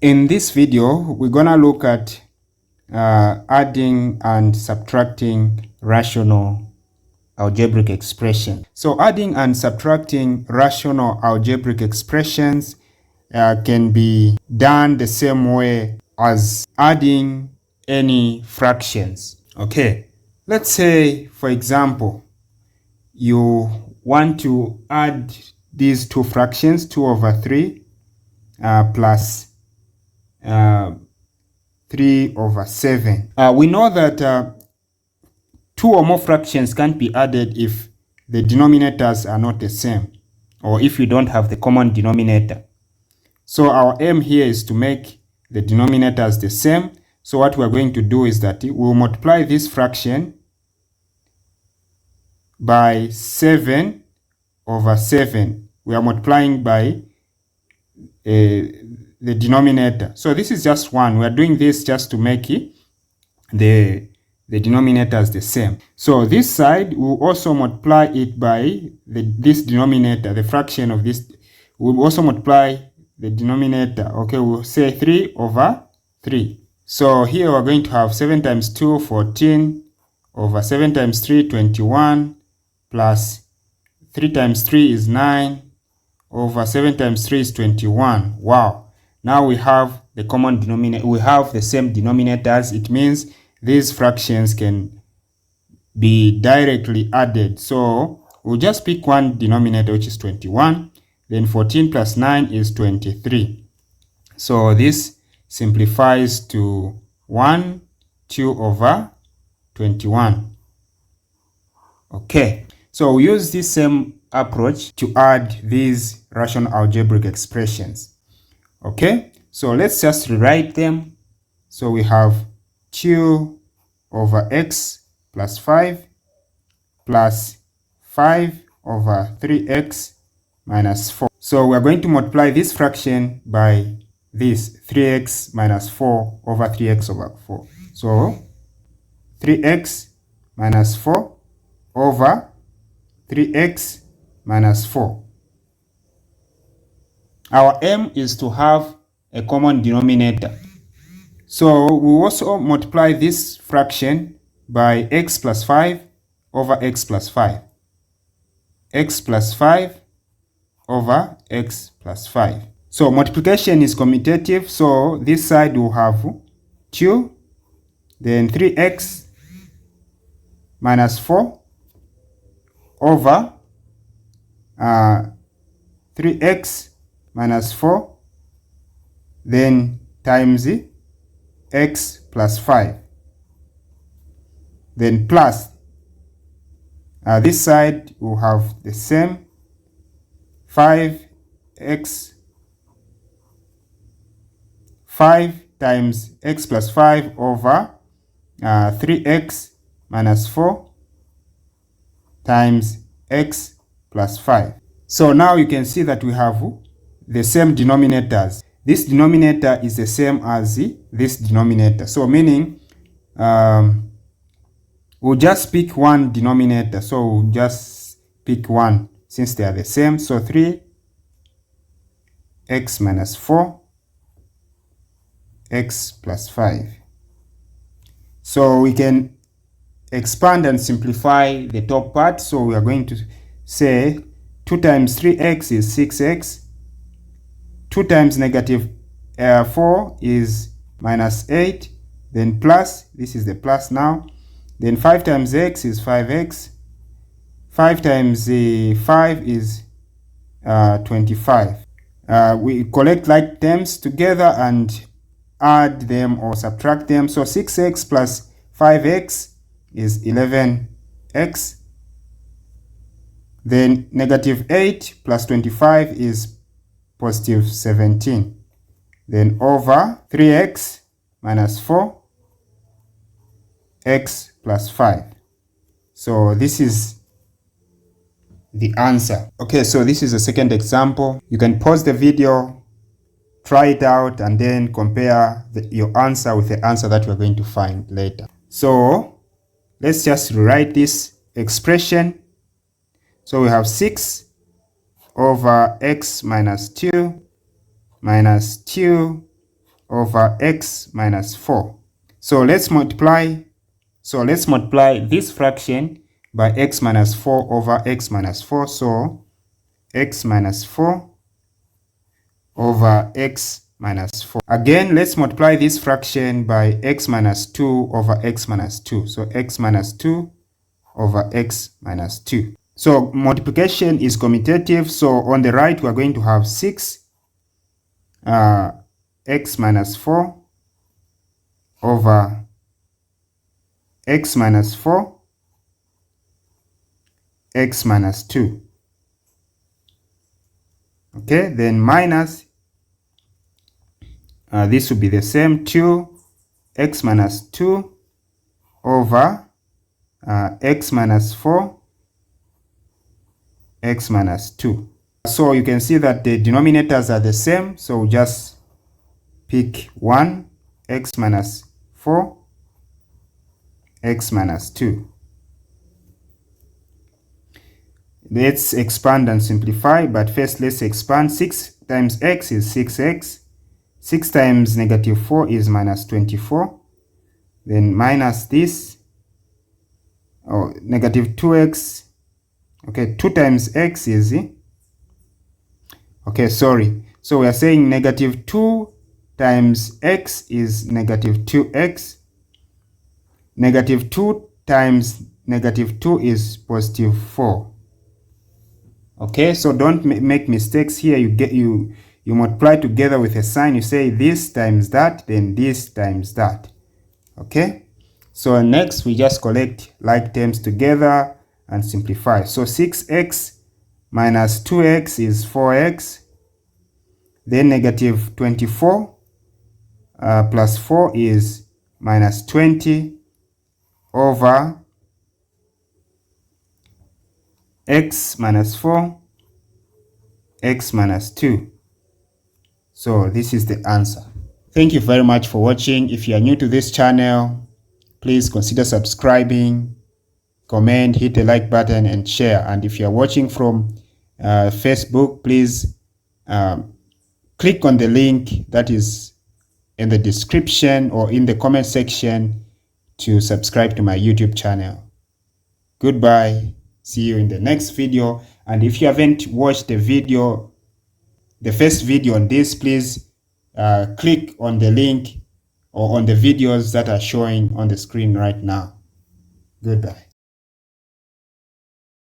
In this video, we're gonna look at adding and subtracting rational algebraic expression. So adding and subtracting rational algebraic expressions can be done the same way as adding any fractions. Okay, let's say, for example, you want to add these two fractions, 2 over 3 plus 3 over 7. We know that 2 or more fractions can't be added if the denominators are not the same, or if you don't have the common denominator. So our aim here is to make the denominators the same. So what we're going to do is that we'll multiply this fraction by 7 over 7. We are multiplying by the denominator. So this is just 1. We are doing this just to make the denominators the same. So this side will also multiply it by this denominator, the fraction of this. We'll also multiply the denominator. Okay, we'll say 3 over 3. So here we're going to have 7 times 2, 14, over 7 times 3, 21, plus 3 times 3 is 9, over 7 times 3 is 21. Wow. Now we have the common denominator. We have the same denominators. It means these fractions can be directly added. So we'll just pick one denominator, which is 21. Then 14 plus 9 is 23. So this simplifies to 1, 2 over 21. Okay. So we use this same approach to add these rational algebraic expressions. Okay, so let's just rewrite them. So we have 2 over x plus 5 plus 5 over 3x minus 4. So we're going to multiply this fraction by this 3x minus 4 over 3x over 4. So 3x minus 4 over 3x minus 4. Our aim is to have a common denominator. So we also multiply this fraction by x plus 5 over x plus 5. X plus 5 over x plus 5. So multiplication is commutative. So this side will have 2, then 3x minus 4 over 3x minus 4, then times x plus 5, then plus this side will have the same 5x 5 times x plus 5 over 3x minus 4 times x plus 5. So now you can see that we have the same denominators. This denominator is the same as this denominator. So meaning we'll just pick one denominator. So we'll just pick one since they are the same. So 3x minus 4 x plus 5. So we can expand and simplify the top part. So we are going to say 2 times 3x is 6x. 2 times negative 4 is minus 8. Then plus, this is the plus now. Then 5 times x is 5x. 5 times 5 is 25. We collect like terms together and add them or subtract them. So 6x plus 5x is 11x. Then negative 8 plus 25 is positive 17. Then over 3x minus 4 x plus 5. So this is the answer. Okay, so this is the second example. You can pause the video, try it out, and then compare your answer with the answer that we're going to find later. So let's just rewrite this expression. So we have 6 over x minus 2 minus 2 over x minus 4. So let's multiply this fraction by x minus 4 over x minus 4. So x minus 4 over x minus 4. Again, let's multiply this fraction by x minus 2 over x minus 2. So x minus 2 over x minus 2. So multiplication is commutative. So on the right, we're going to have 6 x minus 4 over x minus 4 x minus 2. Okay, then minus, this will be the same, 2 x minus 2 over x minus 4 x minus 2. So you can see that the denominators are the same, so just pick 1, x minus 4 x minus 2. Let's expand and simplify, but first let's expand. 6 times x is 6x. 6 times negative 4 is minus 24. Then minus this, negative 2x. Okay, 2 times x is, okay, sorry. So we are saying negative 2 times x is negative 2x. Negative 2 times negative 2 is positive 4. Okay, so don't make mistakes here. You multiply together with a sign. You say this times that, then this times that. Okay, so next we just collect like terms together and simplify. So 6x minus 2x is 4x. Then negative 24 plus 4 is minus 20 over x minus 4 x minus 2. So this is the answer. Thank you very much for watching. If you are new to this channel, please consider subscribing, comment, hit the like button and share. And if you are watching from Facebook, please click on the link that is in the description or in the comment section to subscribe to my YouTube channel. Goodbye. See you in the next video. And if you haven't watched the video, the first video on this, please click on the link or on the videos that are showing on the screen right now. Goodbye.